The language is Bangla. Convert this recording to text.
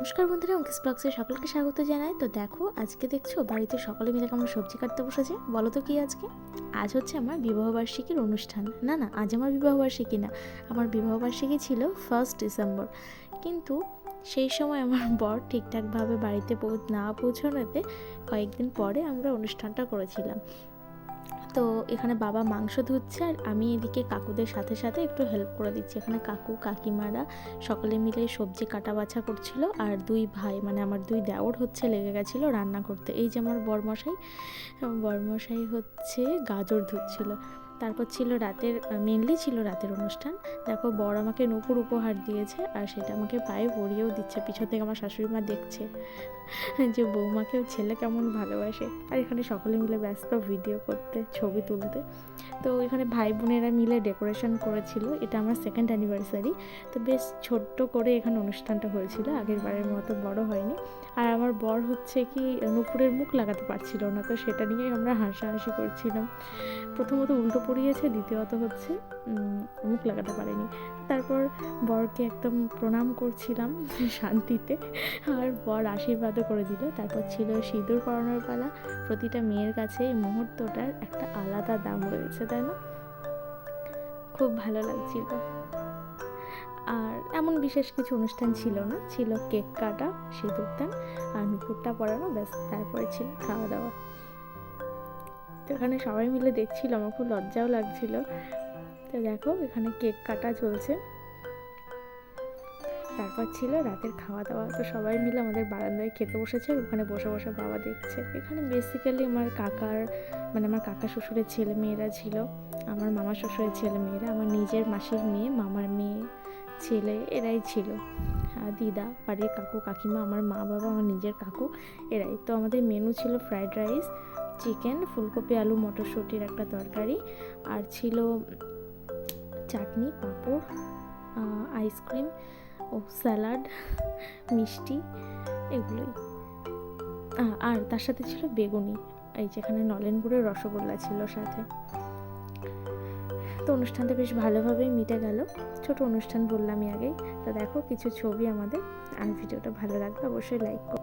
নমস্কার বন্ধুরা, অঙ্কিস ব্লগসে সকলকে স্বাগত জানাই। তো দেখো, আজকে দেখছো বাড়িতে সকলে মিলে কেমন সবজি কাটতে বসেছে। বলো তো কি আজকে? আজ হচ্ছে আমার বিবাহবার্ষিকীর অনুষ্ঠান। না, আজ আমার বিবাহবার্ষিকী না, আমার বিবাহবার্ষিকী ছিল 1 ডিসেম্বর। কিন্তু সেই সময় আমার বর ঠিকঠাকভাবে বাড়িতে না পৌঁছানোতে কয়েকদিন পরে আমরা অনুষ্ঠানটা করেছিলাম। তো এখানে বাবা মাংস ধুচ্ছে আর আমি এদিকে কাকুদের সাথে সাথে একটু হেল্প করে দিচ্ছি। এখানে কাকু কাকিমারা সকলে মিলে সবজি কাটা বাছা করছিল, আর দুই ভাই মানে আমার দুই দেওর হচ্ছে লেগে গেছিলো রান্না করতে। এই যে আমার বরমশাই হচ্ছে গাজর ধুচ্ছিল। তারপর ছিল রাতের, মেনলি ছিল রাতের অনুষ্ঠান। দেখো, বর আমাকে নূপুর উপহার দিয়েছে আর সেটা আমাকে পায়ে পরিয়েও দিচ্ছে। পিছন থেকে আমার শাশুড়ি মা দেখছে যে বৌমাকেও ছেলে কেমন ভালোবাসে। আর এখানে সকলে মিলে ব্যস্ত ভিডিও করতে, ছবি তুলতে। তো এখানে ভাই বোনেরা মিলে ডেকোরেশন করেছিল। এটা আমার সেকেন্ড অ্যানিভার্সারি। তো বেশ ছোট্ট করে এখানে অনুষ্ঠানটা হয়েছিল, আগের বারের মতো বড় হয়নি। আর আমার বর হচ্ছে কি নূপুরের মুখ লাগাতে পারছিল না, তো সেটা নিয়েই আমরা হাসাহাসি করছিলাম। প্রথমত উল্টো পড়িয়েছে, দ্বিতীয়ত হচ্ছে মুখ লাগাতে পারেনি। তারপর বরকে একদম প্রণাম করছিলাম শান্তিতে, আর বর আশীর্বাদও করে দিল। তারপর ছিল সিঁদুর পরানোর পালা। প্রতিটা মেয়ের কাছে এই মুহূর্তটার একটা আলাদা দাম রয়েছে, তাই না? খুব ভালো লাগছিল। আর এমন বিশেষ কিছু অনুষ্ঠান ছিল না, ছিল কেক কাটা, সিঁদুর দান আর নুপুরটা পরানো, ব্যাস। তারপরে ছিল খাওয়া দাওয়া। তো এখানে সবাই মিলে দেখছিল, আমার খুব লজ্জাও লাগছিল। তো দেখো, এখানে কেক কাটা চলছে। তারপর ছিল রাতের খাওয়া দাওয়া। তো সবাই মিলে আমাদের বারান্দায় খেতে বসেছে, ওখানে বসে বসে বাবা দেখছে। এখানে বেসিক্যালি আমার কাকা শ্বশুরের ছেলে মেয়েরা ছিল, আমার মামা শ্বশুরের ছেলে মেয়েরা, আমার নিজের মাসির মেয়ে, মামার মেয়ে, ছেলে, এরাই ছিল। দিদা, বাড়ির কাকু কাকিমা, আমার মা বাবা, আমার নিজের কাকু, এরাই। তো আমাদের মেনু ছিল ফ্রাইড রাইস, চিকেন, ফুলকপি আলু মটরশুঁটির একটা তরকারি, আর ছিল চাটনি, পাঁপড়, আইসক্রিম ও স্যালাড, মিষ্টি, এগুলোই। আর তার সাথে ছিল বেগুনি। এই যেখানে নলেন গুড়ের রসগোল্লা ছিল সাথে। তো অনুষ্ঠানটা বেশ ভালোভাবেই মিটে গেল। ছোট অনুষ্ঠান বললামই আগেই। তো দেখো কিছু ছবি আমাদের। আর ভিডিওটা ভালো লাগলে অবশ্যই লাইক করো।